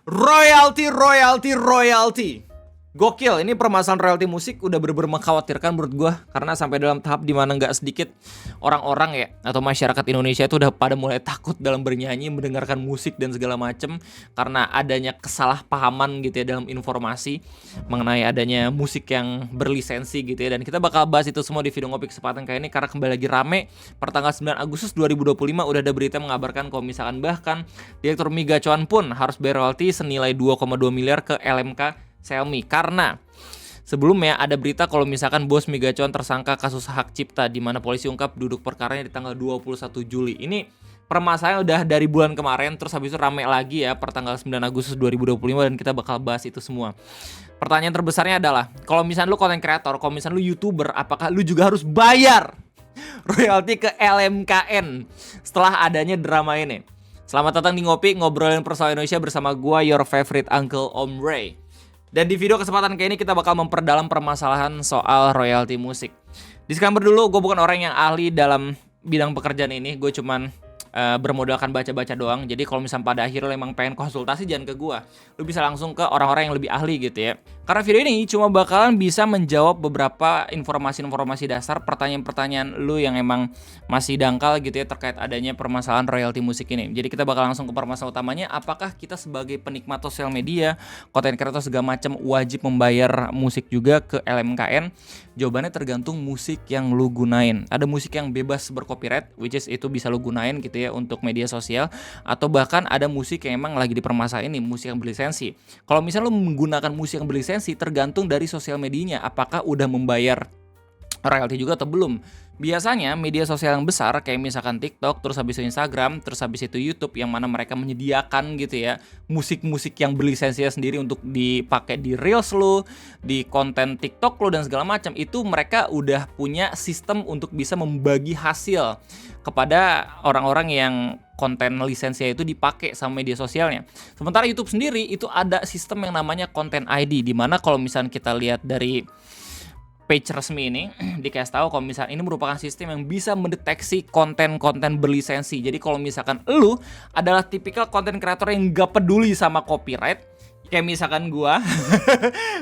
Royalty, royalty, royalty. Gokil, ini permasalahan royalti musik udah bener-bener mengkhawatirkan menurut gue. Karena sampai dalam tahap dimana gak sedikit orang-orang ya, atau masyarakat Indonesia itu udah pada mulai takut dalam bernyanyi, mendengarkan musik dan segala macem. Karena adanya kesalahpahaman gitu ya dalam informasi mengenai adanya musik yang berlisensi gitu ya. Dan kita bakal bahas itu semua di video ngopi kesempatan kali ini. Karena kembali lagi rame, pertanggal 9 Agustus 2025 udah ada berita mengabarkan kalau misalkan bahkan Direktur Mi Gacuan pun harus bayar royalti senilai 2,2 miliar ke LMK Xiaomi. Karena sebelumnya ada berita kalau misalkan bos Mi Gacuan tersangka kasus hak cipta di mana polisi ungkap duduk perkaranya di tanggal 21 Juli. Ini permasalahan udah dari bulan kemarin, terus habis itu rame lagi ya pertanggal 9 Agustus 2025 dan kita bakal bahas itu semua. Pertanyaan terbesarnya adalah, kalau misalnya lu content creator, kalau misalnya lu YouTuber, apakah lu juga harus bayar royalti ke LMKN setelah adanya drama ini? Selamat datang di Ngopi, ngobrolin persoalan Indonesia bersama gua, your favorite Uncle Om Ray. Dan di video kesempatan kali ini kita bakal memperdalam permasalahan soal royalti musik. Disclaimer dulu, gue bukan orang yang ahli dalam bidang pekerjaan ini. Gue cuman bermodalkan baca-baca doang. Jadi kalau misalnya pada akhirnya emang pengen konsultasi, jangan ke gue. Lu bisa langsung ke orang-orang yang lebih ahli gitu ya. Karena video ini cuma bakalan bisa menjawab beberapa informasi-informasi dasar, pertanyaan-pertanyaan lu yang emang masih dangkal gitu ya terkait adanya permasalahan royalti musik ini. Jadi kita bakal langsung ke permasalahan utamanya, apakah kita sebagai penikmat sosial media, konten kreator segala macam wajib membayar musik juga ke LMKN? Jawabannya tergantung musik yang lu gunain. Ada musik yang bebas bercopyright, which is itu bisa lu gunain gitu ya untuk media sosial, atau bahkan ada musik yang emang lagi dipermasalahin ini, musik yang berlisensi. Kalau misalnya lu menggunakan musik yang berlisensi, tergantung dari sosial medianya, apakah udah membayar royalti juga atau belum. Biasanya media sosial yang besar kayak misalkan TikTok, terus habis itu Instagram, terus habis itu YouTube, yang mana mereka menyediakan gitu ya musik-musik yang berlisensi sendiri untuk dipakai di Reels lu, di konten TikTok lu dan segala macam. Itu mereka udah punya sistem untuk bisa membagi hasil kepada orang-orang yang konten lisensinya itu dipakai sama media sosialnya. Sementara YouTube sendiri itu ada sistem yang namanya Content ID, di mana kalau misalnya kita lihat dari page resmi ini dikasih tahu kalau misalnya ini merupakan sistem yang bisa mendeteksi konten-konten berlisensi. Jadi kalau misalkan lu adalah tipikal konten kreator yang gak peduli sama copyright, kayak misalkan gua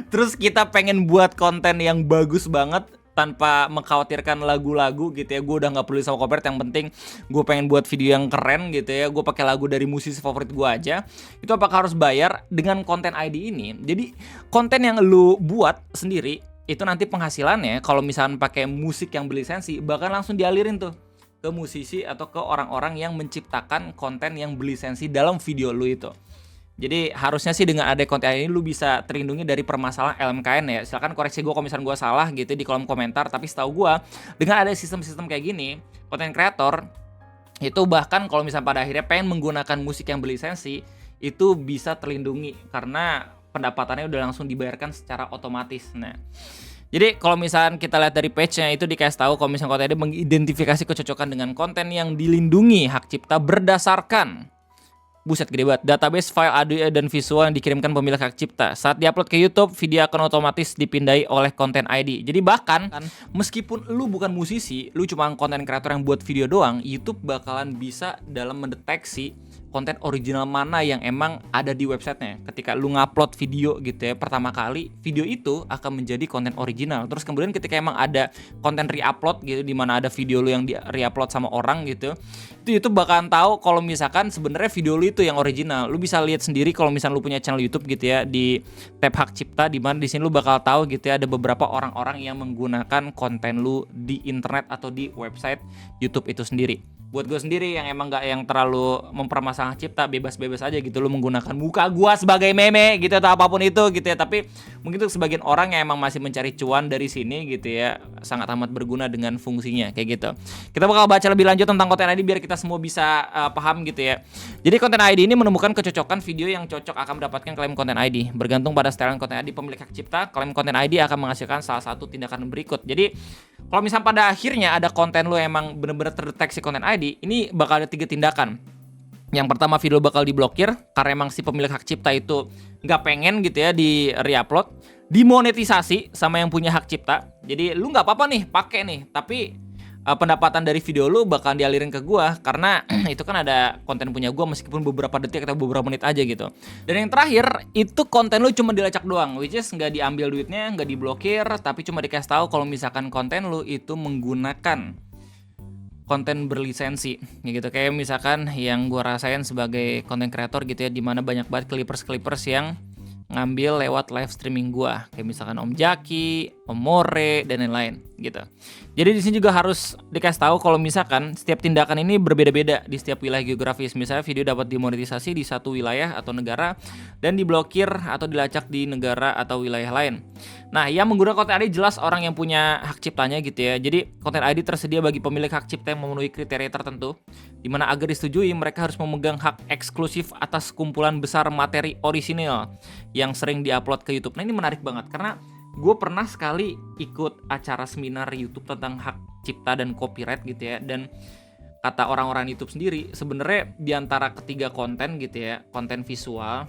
terus kita pengen buat konten yang bagus banget tanpa mengkhawatirkan lagu-lagu gitu ya, gue udah nggak peduli sama copyright, yang penting gue pengen buat video yang keren gitu ya, gue pakai lagu dari musisi favorit gue aja, itu apakah harus bayar dengan konten ID ini? Jadi konten yang lu buat sendiri itu nanti penghasilannya kalau misalnya pakai musik yang berlisensi bahkan langsung dialirin tuh ke musisi atau ke orang-orang yang menciptakan konten yang berlisensi dalam video lu itu. Jadi harusnya sih dengan ada konten ini lu bisa terlindungi dari permasalahan LMKN ya. Silakan koreksi gue kalau misalnya gue salah gitu di kolom komentar. Tapi setahu gue dengan ada sistem-sistem kayak gini, konten kreator itu bahkan kalau misalnya pada akhirnya pengen menggunakan musik yang berlisensi itu bisa terlindungi karena pendapatannya udah langsung dibayarkan secara otomatis. Nah, jadi kalau misalnya kita lihat dari page-nya itu dikasih tahu kalau misalnya konten ini mengidentifikasi kecocokan dengan konten yang dilindungi hak cipta berdasarkan, buset gede banget, database file audio dan visual yang dikirimkan pemilik hak cipta. Saat diupload ke YouTube, video akan otomatis dipindai oleh Content ID. Jadi bahkan meskipun lu bukan musisi, lu cuma konten kreator yang buat video doang, YouTube bakalan bisa dalam mendeteksi konten original mana yang emang ada di websitenya. Ketika lu ngupload video gitu ya pertama kali, video itu akan menjadi konten original. Terus kemudian ketika emang ada konten re-upload gitu, di mana ada video lu yang di re-upload sama orang gitu, itu bakalan tahu kalau misalkan sebenarnya video lu itu yang original. Lu bisa lihat sendiri kalau misalnya lu punya channel YouTube gitu ya, di tab hak cipta, di mana di sini lu bakal tahu gitu ya ada beberapa orang-orang yang menggunakan konten lu di internet atau di website YouTube itu sendiri. Buat gue sendiri yang emang gak yang terlalu mempermasalahkan cipta, bebas-bebas aja gitu lu menggunakan muka gue sebagai meme gitu atau apapun itu gitu ya. Tapi mungkin untuk sebagian orang yang emang masih mencari cuan dari sini gitu ya, sangat amat berguna dengan fungsinya kayak gitu. Kita bakal baca lebih lanjut tentang konten ID biar kita semua bisa paham gitu ya. Jadi konten ID ini menemukan kecocokan video yang cocok akan mendapatkan klaim konten ID. Bergantung pada setelan konten ID pemilik hak cipta, klaim konten ID akan menghasilkan salah satu tindakan berikut. Jadi kalau misalnya pada akhirnya ada konten lu emang bener-bener terdeteksi konten ID, ini bakal ada 3 tindakan. Yang pertama, video bakal diblokir karena emang si pemilik hak cipta itu nggak pengen gitu ya di re-upload. Dimonetisasi sama yang punya hak cipta. Jadi lu nggak apa-apa nih pakai nih, tapi pendapatan dari video lu bakal dialirin ke gua, karena itu kan ada konten punya gua meskipun beberapa detik atau beberapa menit aja gitu. Dan yang terakhir, itu konten lu cuma dilacak doang, which is nggak diambil duitnya, nggak diblokir, tapi cuma dikasih tahu kalau misalkan konten lu itu menggunakan konten berlisensi gitu. Kayak misalkan yang gua rasain sebagai konten kreator gitu ya, dimana banyak banget clippers yang ngambil lewat live streaming gua, kayak misalkan Om Jaki, Om More, dan lain-lain gitu. Jadi di sini juga harus dikasih tahu kalau misalkan setiap tindakan ini berbeda-beda di setiap wilayah geografis. Misalnya video dapat dimonetisasi di satu wilayah atau negara dan diblokir atau dilacak di negara atau wilayah lain. Nah, yang menggunakan konten ID jelas orang yang punya hak ciptanya gitu ya. Jadi konten ID tersedia bagi pemilik hak cipta yang memenuhi kriteria tertentu, di mana agar disetujui mereka harus memegang hak eksklusif atas kumpulan besar materi orisinil yang sering diupload ke YouTube. Nah, ini menarik banget karena gue pernah sekali ikut acara seminar YouTube tentang hak cipta dan copyright gitu ya. Dan kata orang-orang YouTube sendiri, sebenarnya di antara ketiga konten gitu ya, konten visual,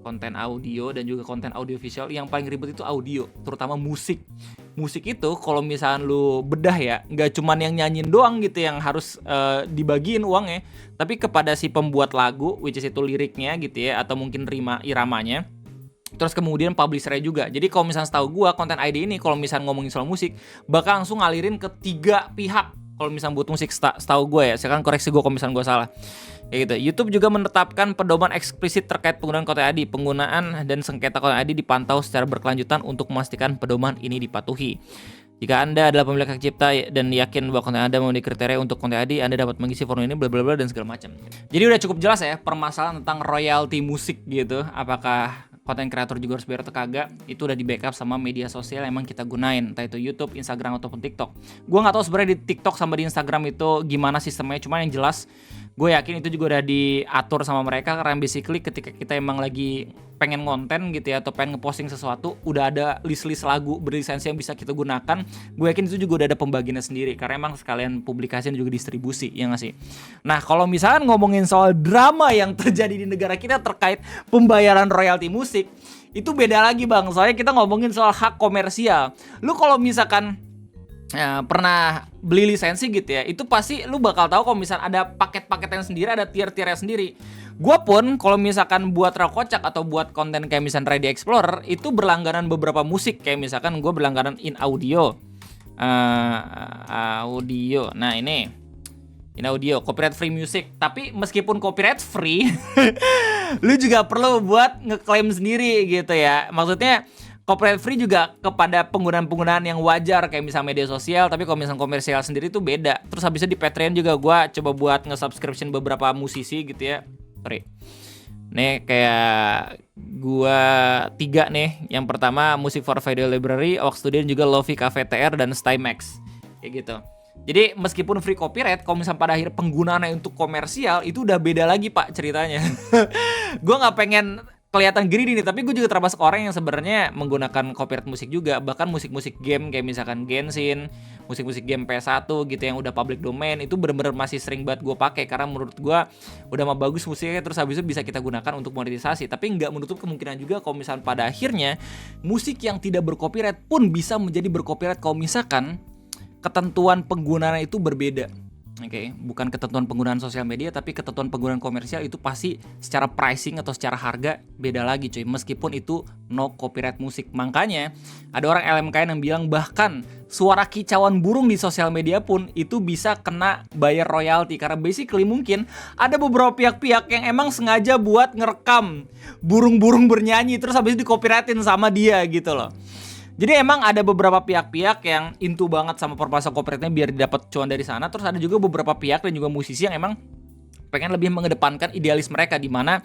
konten audio, dan juga konten audiovisual, yang paling ribet itu audio, terutama musik. Musik itu kalau misalnya lu bedah ya, nggak cuman yang nyanyiin doang gitu yang harus dibagiin uangnya, tapi kepada si pembuat lagu, which is itu liriknya gitu ya, atau mungkin iramanya. Terus kemudian publishernya juga. Jadi kalau misalnya setahu gue, konten ID ini kalau misalnya ngomongin soal musik bakal langsung ngalirin ke 3 pihak. Kalau misalnya buat musik setahu gue ya, silakan koreksi gue kalau misalnya gue salah. Kayak gitu. YouTube juga menetapkan pedoman eksplisit terkait penggunaan konten ID. Penggunaan dan sengketa konten ID dipantau secara berkelanjutan untuk memastikan pedoman ini dipatuhi. Jika Anda adalah pemilik hak cipta dan yakin bahwa konten Anda memenuhi kriteria untuk konten ID, Anda dapat mengisi formulir ini bla bla bla dan segala macam. Jadi udah cukup jelas ya permasalahan tentang royalti musik gitu. Apakah konten kreator juga harus bayar atau kagak? Itu udah di backup sama media sosial yang emang kita gunain, entah itu YouTube, Instagram ataupun TikTok. Gue nggak tahu sebenarnya di TikTok sama di Instagram itu gimana sistemnya, cuman yang jelas gue yakin itu juga udah diatur sama mereka, karena basically ketika kita emang lagi pengen konten gitu ya, atau pengen ngeposting sesuatu, udah ada list-list lagu berlisensi yang bisa kita gunakan. Gue yakin itu juga udah ada pembagiannya sendiri, karena emang sekalian publikasi dan juga distribusi, ya nggak sih? Nah, kalau misalkan ngomongin soal drama yang terjadi di negara kita terkait pembayaran royalti musik, itu beda lagi bang. Soalnya kita ngomongin soal hak komersial. Lu kalau misalkan pernah beli lisensi gitu ya, itu pasti lu bakal tahu kalau misalnya ada paket-paketnya sendiri, ada tier-tiernya sendiri. Gua pun kalau misalkan buat Rakocak atau buat konten kayak misalnya Ready Explorer, itu berlangganan beberapa musik. Kayak misalkan gue berlangganan In Audio, audio. Nah ini In Audio, copyright free music. Tapi meskipun copyright free, lu juga perlu buat ngeklaim sendiri gitu ya. Maksudnya copyright free juga kepada penggunaan-penggunaan yang wajar kayak misalnya media sosial, tapi kalau misalnya komersial sendiri tuh beda. Terus habisnya di Patreon juga gue coba buat nge-subscription beberapa musisi gitu ya. Sorry. Nih kayak gue 3 nih. Yang pertama Music for Video Library, Ox Studio, juga Lofi KVTR dan Stymax. Kayak gitu. Jadi meskipun free copyright, kalau misalnya pada akhir penggunaannya untuk komersial, itu udah beda lagi pak ceritanya. Gue gak pengen kelihatan greedy nih, tapi gue juga termasuk orang yang sebenarnya menggunakan copyright musik juga. Bahkan musik-musik game kayak misalkan Genshin, musik-musik game PS1 gitu yang udah public domain, itu bener-bener masih sering banget gue pakai, karena menurut gue udah mah bagus musiknya, terus habis itu bisa kita gunakan untuk monetisasi. Tapi nggak menutup kemungkinan juga kalau misalkan pada akhirnya musik yang tidak bercopyright pun bisa menjadi bercopyright kalau misalkan ketentuan penggunaan itu berbeda. Oke, bukan ketentuan penggunaan sosial media, tapi ketentuan penggunaan komersial itu pasti secara pricing atau secara harga beda lagi cuy, meskipun itu no copyright musik. Makanya ada orang LMKN yang bilang bahkan suara kicauan burung di sosial media pun itu bisa kena bayar royalti, karena basically mungkin ada beberapa pihak-pihak yang emang sengaja buat ngerekam burung-burung bernyanyi terus habis itu di-copyrightin sama dia gitu loh. Jadi emang ada beberapa pihak-pihak yang into banget sama permasalahan copyrightnya biar didapat cuan dari sana. Terus ada juga beberapa pihak dan juga musisi yang emang pengen lebih mengedepankan idealis mereka, di mana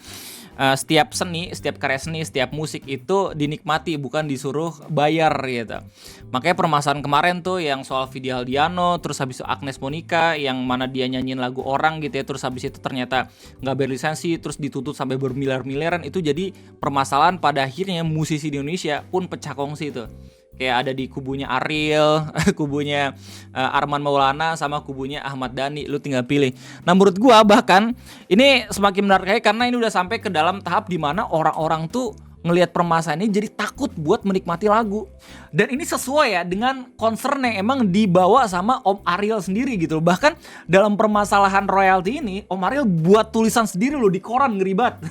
setiap seni, setiap karya seni, setiap musik itu dinikmati, bukan disuruh bayar gitu. Makanya permasalahan kemarin tuh yang soal Vidi Aldiano, terus habis itu Agnes Monica yang mana dia nyanyiin lagu orang gitu ya, terus habis itu ternyata nggak berlisensi, terus dituntut sampai bermiliar-miliaran, itu jadi permasalahan. Pada akhirnya musisi di Indonesia pun pecah kongsi tuh. Kayak ada di kubunya Ariel, kubunya Arman Maulana, sama kubunya Ahmad Dhani. Lu tinggal pilih. Nah menurut gua bahkan ini semakin menarik karena ini udah sampai ke dalam tahap dimana orang-orang tuh ngelihat permasalahan ini jadi takut buat menikmati lagu. Dan ini sesuai ya dengan concern yang emang dibawa sama Om Ariel sendiri gitu loh. Bahkan dalam permasalahan royalti ini Om Ariel buat tulisan sendiri loh di koran, ngeri banget.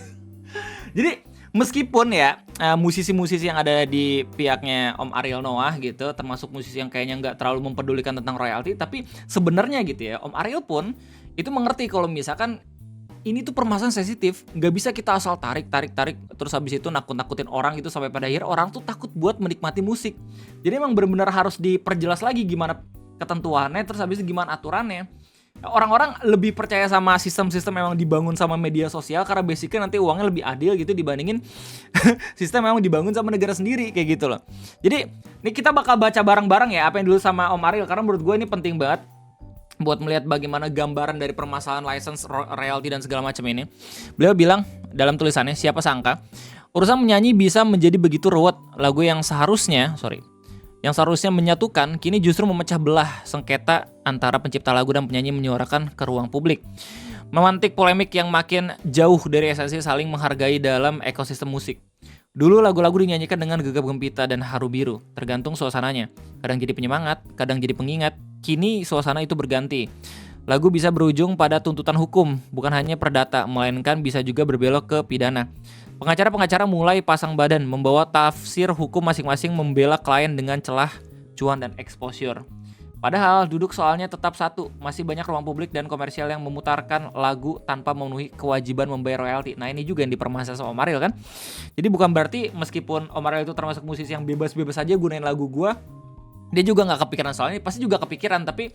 Jadi meskipun ya musisi-musisi yang ada di pihaknya Om Ariel Noah gitu, termasuk musisi yang kayaknya nggak terlalu mempedulikan tentang royalti, tapi sebenarnya gitu ya Om Ariel pun itu mengerti kalau misalkan ini tuh permasalahan sensitif, nggak bisa kita asal tarik terus habis itu nakut-nakutin orang gitu sampai pada akhir orang tuh takut buat menikmati musik. Jadi emang benar-benar harus diperjelas lagi gimana ketentuannya, terus habis itu gimana aturannya. Orang-orang lebih percaya sama sistem-sistem yang dibangun sama media sosial karena basicnya nanti uangnya lebih adil gitu dibandingin sistem yang dibangun sama negara sendiri kayak gitu loh. Jadi ini kita bakal baca bareng-bareng ya apa yang dulu sama Om Ariel, karena menurut gue ini penting banget buat melihat bagaimana gambaran dari permasalahan license, royalty dan segala macam ini. Beliau bilang dalam tulisannya, siapa sangka urusan menyanyi bisa menjadi begitu ruwet. Lagu yang seharusnya menyatukan kini justru memecah belah sengketa antara pencipta lagu dan penyanyi menyuarakan ke ruang publik. Memantik polemik yang makin jauh dari esensi saling menghargai dalam ekosistem musik. Dulu lagu-lagu dinyanyikan dengan gegap gempita dan haru biru, tergantung suasananya. Kadang jadi penyemangat, kadang jadi pengingat. Kini suasana itu berganti. Lagu bisa berujung pada tuntutan hukum, bukan hanya perdata, melainkan bisa juga berbelok ke pidana. Pengacara-pengacara mulai pasang badan, membawa tafsir hukum masing-masing membela klien dengan celah, cuan, dan exposure. Padahal duduk soalnya tetap satu, masih banyak ruang publik dan komersial yang memutarkan lagu tanpa memenuhi kewajiban membayar royalti. Nah ini juga yang dipermasalahkan sama Om Ariel kan. Jadi bukan berarti meskipun Om Ariel itu termasuk musisi yang bebas-bebas aja gunain lagu gua, dia juga gak kepikiran soalnya, pasti juga kepikiran. Tapi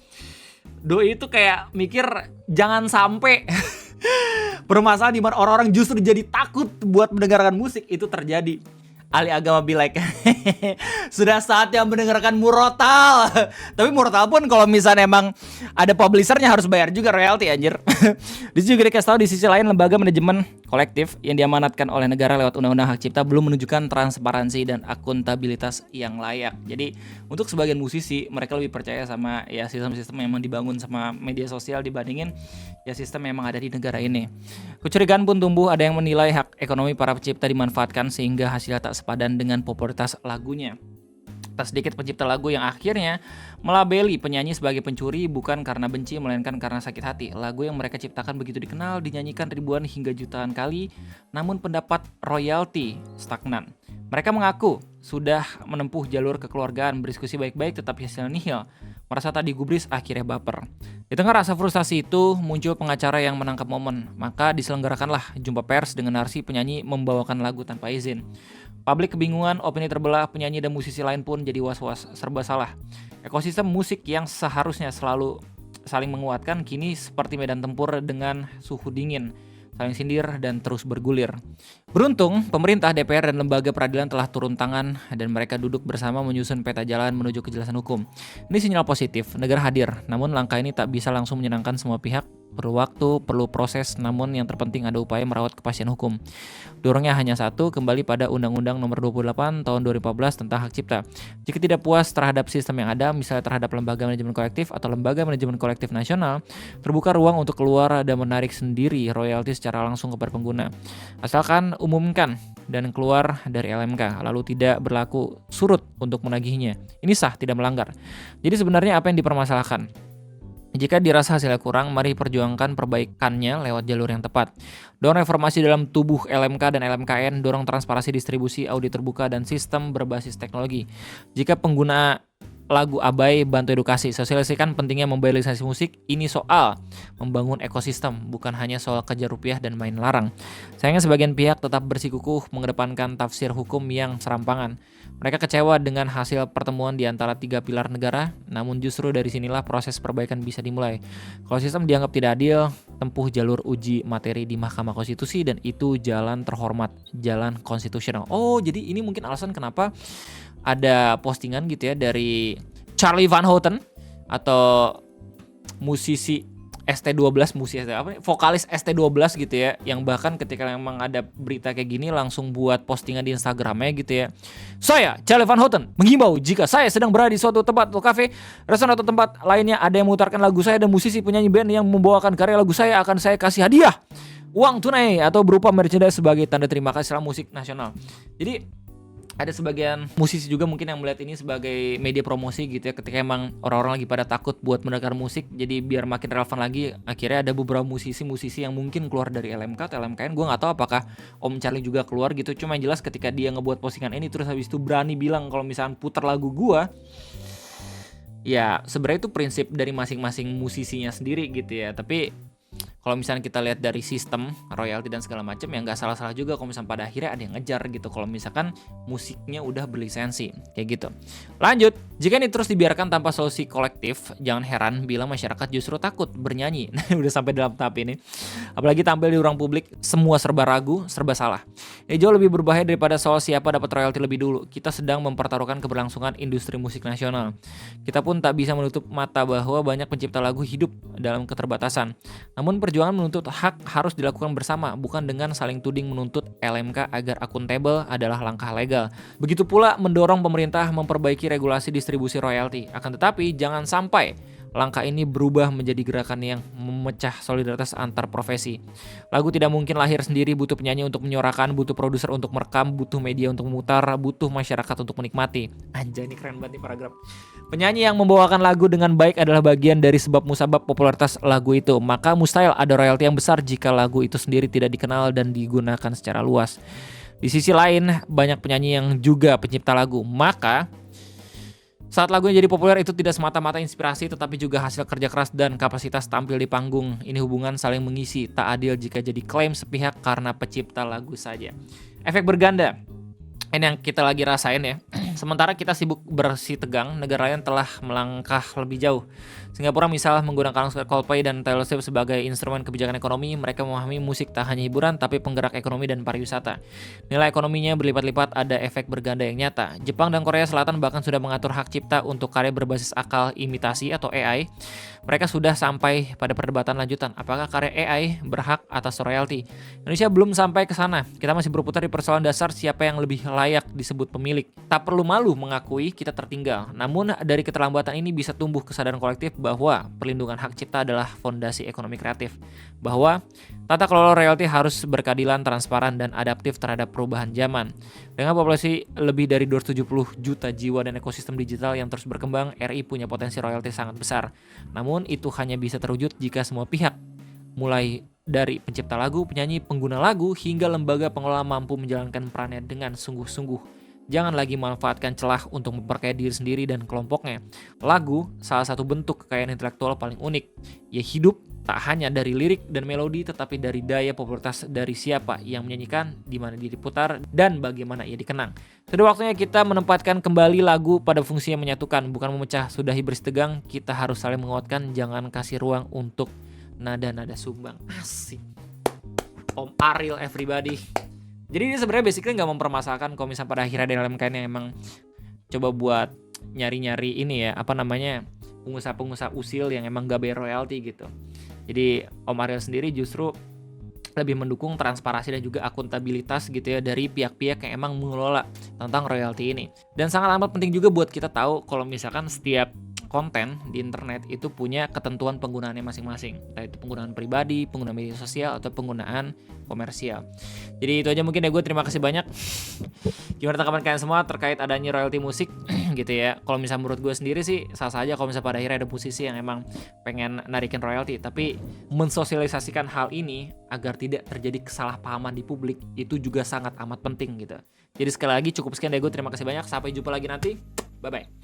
Doi itu kayak mikir jangan sampai permasalahan di mana orang-orang justru jadi takut buat mendengarkan musik itu terjadi. Ahli agama be like, sudah saatnya mendengarkan murotal. Tapi murotal pun kalau misalnya emang ada publishernya harus bayar juga royalti anjir. Di sini juga dikasih tahu di sisi lain lembaga manajemen kolektif yang diamanatkan oleh negara lewat undang-undang hak cipta belum menunjukkan transparansi dan akuntabilitas yang layak. Jadi untuk sebagian musisi mereka lebih percaya sama ya sistem-sistem yang memang dibangun sama media sosial dibandingin ya sistem yang memang ada di negara ini. Kecurigaan pun tumbuh, ada yang menilai hak ekonomi para pencipta dimanfaatkan sehingga hasilnya tak sepadan dengan popularitas lagunya. Tak sedikit pencipta lagu yang akhirnya melabeli penyanyi sebagai pencuri bukan karena benci melainkan karena sakit hati. Lagu yang mereka ciptakan begitu dikenal, dinyanyikan ribuan hingga jutaan kali, namun pendapat royalti stagnan. Mereka mengaku sudah menempuh jalur kekeluargaan, berdiskusi baik-baik tetapi hasilnya nihil. Merasa tak digubris, akhirnya baper. Di tengah rasa frustasi itu, muncul pengacara yang menangkap momen. Maka diselenggarakanlah jumpa pers dengan narasi penyanyi membawakan lagu tanpa izin. Publik kebingungan, opini terbelah, penyanyi dan musisi lain pun jadi was-was, serba salah. Ekosistem musik yang seharusnya selalu saling menguatkan, kini seperti medan tempur dengan suhu dingin, saling sindir dan terus bergulir. Beruntung, pemerintah, DPR, dan lembaga peradilan telah turun tangan dan mereka duduk bersama menyusun peta jalan menuju kejelasan hukum. Ini sinyal positif, negara hadir, namun langkah ini tak bisa langsung menyenangkan semua pihak. Perlu waktu, perlu proses, namun yang terpenting ada upaya merawat kepastian hukum. Dorongnya hanya satu, kembali pada Undang-Undang Nomor 28 Tahun 2014 tentang Hak Cipta. Jika tidak puas terhadap sistem yang ada, misalnya terhadap lembaga manajemen kolektif atau lembaga manajemen kolektif nasional, terbuka ruang untuk keluar dan menarik sendiri royalti secara langsung kepada pengguna. Asalkan umumkan dan keluar dari LMK, lalu tidak berlaku surut untuk menagihnya. Ini sah, tidak melanggar. Jadi sebenarnya apa yang dipermasalahkan? Jika dirasa hasilnya kurang, mari perjuangkan perbaikannya lewat jalur yang tepat. Dorong reformasi dalam tubuh LMK dan LMKN, dorong transparansi distribusi, audit terbuka, dan sistem berbasis teknologi. Jika pengguna lagu abai, bantu edukasi, sosialisasikan pentingnya membayar lisensi musik. Ini soal membangun ekosistem, bukan hanya soal kejar rupiah dan main larang. Sayangnya sebagian pihak tetap bersikukuh mengedepankan tafsir hukum yang serampangan. Mereka kecewa dengan hasil pertemuan di antara tiga pilar negara, namun justru dari sinilah proses perbaikan bisa dimulai. Kalau sistem dianggap tidak adil, tempuh jalur uji materi di Mahkamah Konstitusi dan itu jalan terhormat, jalan konstitusional. Oh, jadi ini mungkin alasan kenapa ada postingan gitu ya dari Charlie Van Houten atau musisi ST12, vokalis ST12 gitu ya, yang bahkan ketika memang ada berita kayak gini langsung buat postingan di Instagramnya gitu ya. Saya, Charlie Van Houten, menghimbau jika saya sedang berada di suatu tempat atau kafe, restoran atau tempat lainnya ada yang memutarkan lagu saya dan musisi penyanyi band yang membawakan karya lagu saya akan saya kasih hadiah. uang tunai atau berupa merchandise sebagai tanda terima kasih setelah musik nasional. Jadi ada sebagian musisi juga mungkin yang melihat ini sebagai media promosi gitu ya, ketika emang orang-orang lagi pada takut buat mendengar musik, jadi biar makin relevan lagi, akhirnya ada beberapa musisi-musisi yang mungkin keluar dari LMK atau LMKN. Gue nggak tahu apakah Om Charlie juga keluar gitu, cuma yang jelas ketika dia ngebuat postingan ini terus habis itu berani bilang kalau misalnya putar lagu gue, ya sebenarnya itu prinsip dari masing-masing musisinya sendiri gitu ya. Tapi kalau misalnya kita lihat dari sistem royalti dan segala macam, ya nggak salah-salah juga kalau misalnya pada akhirnya ada yang ngejar gitu kalau misalkan musiknya udah berlisensi kayak gitu. Lanjut, jika ini terus dibiarkan tanpa solusi kolektif, jangan heran bila masyarakat justru takut bernyanyi. Udah sampai dalam tahap ini, apalagi tampil di ruang publik semua serba ragu, serba salah. Ini jauh lebih berbahaya daripada soal siapa dapat royalti lebih dulu. Kita sedang mempertaruhkan keberlangsungan industri musik nasional. Kita pun tak bisa menutup mata bahwa banyak pencipta lagu hidup dalam keterbatasan. Namun perjuangan menuntut hak harus dilakukan bersama, bukan dengan saling tuding menuntut LMK agar akuntabel adalah langkah legal. Begitu pula mendorong pemerintah memperbaiki regulasi distribusi royalti. Akan tetapi jangan sampai langkah ini berubah menjadi gerakan yang memecah solidaritas antar profesi. Lagu tidak mungkin lahir sendiri, butuh penyanyi untuk menyuarakan, butuh produser untuk merekam, butuh media untuk memutar, butuh masyarakat untuk menikmati. Anjay, ini keren banget nih paragraf. Penyanyi yang membawakan lagu dengan baik adalah bagian dari sebab musabab popularitas lagu itu. Maka mustahil ada royalti yang besar jika lagu itu sendiri tidak dikenal dan digunakan secara luas. Di sisi lain, banyak penyanyi yang juga pencipta lagu. Maka saat lagunya jadi populer itu tidak semata-mata inspirasi, tetapi juga hasil kerja keras dan kapasitas tampil di panggung. Ini hubungan saling mengisi, tak adil jika jadi klaim sepihak karena pencipta lagu saja. Efek berganda, ini yang kita lagi rasain ya. Sementara kita sibuk bersih tegang, negara lain telah melangkah lebih jauh. Singapura misal menggunakan Coldplay dan Taylor Swift sebagai instrumen kebijakan ekonomi. Mereka memahami musik tak hanya hiburan tapi penggerak ekonomi dan pariwisata. Nilai ekonominya berlipat-lipat, ada efek berganda yang nyata. Jepang dan Korea Selatan bahkan sudah mengatur hak cipta untuk karya berbasis akal imitasi atau AI. Mereka sudah sampai pada perdebatan lanjutan, apakah karya AI berhak atas royalti. Indonesia belum sampai ke sana. Kita masih berputar di persoalan dasar siapa yang lebih layak disebut pemilik. Tak perlu malu mengakui kita tertinggal. Namun dari keterlambatan ini bisa tumbuh kesadaran kolektif bahwa perlindungan hak cipta adalah fondasi ekonomi kreatif. Bahwa tata kelola royalti harus berkeadilan, transparan, dan adaptif terhadap perubahan zaman. Dengan populasi lebih dari 270 juta jiwa dan ekosistem digital yang terus berkembang, RI punya potensi royalti sangat besar. Namun itu hanya bisa terwujud jika semua pihak, mulai dari pencipta lagu, penyanyi, pengguna lagu, hingga lembaga pengelola mampu menjalankan perannya dengan sungguh-sungguh. Jangan lagi manfaatkan celah untuk memperkaya diri sendiri dan kelompoknya. Lagu, salah satu bentuk kekayaan intelektual paling unik. Ia hidup tak hanya dari lirik dan melodi, tetapi dari daya popularitas dari siapa yang menyanyikan, di mana dia diputar, dan bagaimana ia dikenang. Sudah waktunya kita menempatkan kembali lagu pada fungsi yang menyatukan, bukan memecah. Sudahi bersih tegang, kita harus saling menguatkan, jangan kasih ruang untuk nada-nada sumbang. Asik. Om Ariel everybody. Jadi ini sebenarnya basically nggak mempermasalahkan kalau misalnya pada akhirnya ada LMKN yang emang coba buat nyari-nyari ini ya, apa namanya, pengusaha-pengusaha usil yang emang gak bayar royalti gitu. Jadi Om Ariel sendiri justru lebih mendukung transparansi dan juga akuntabilitas gitu ya dari pihak-pihak yang emang mengelola tentang royalti ini. Dan sangat amat penting juga buat kita tahu kalau misalkan setiap konten di internet itu punya ketentuan penggunaannya masing-masing, entah itu penggunaan pribadi, penggunaan media sosial, atau penggunaan komersial. Jadi itu aja mungkin ya, gue terima kasih banyak. Gimana tanggapan kalian semua terkait adanya royalti musik gitu ya. Kalau misalnya menurut gue sendiri sih sah saja kalau misalnya pada akhirnya ada musisi yang emang pengen narikin royalti, tapi mensosialisasikan hal ini agar tidak terjadi kesalahpahaman di publik itu juga sangat amat penting gitu. Jadi sekali lagi cukup sekian dari gue, terima kasih banyak, sampai jumpa lagi nanti, bye bye.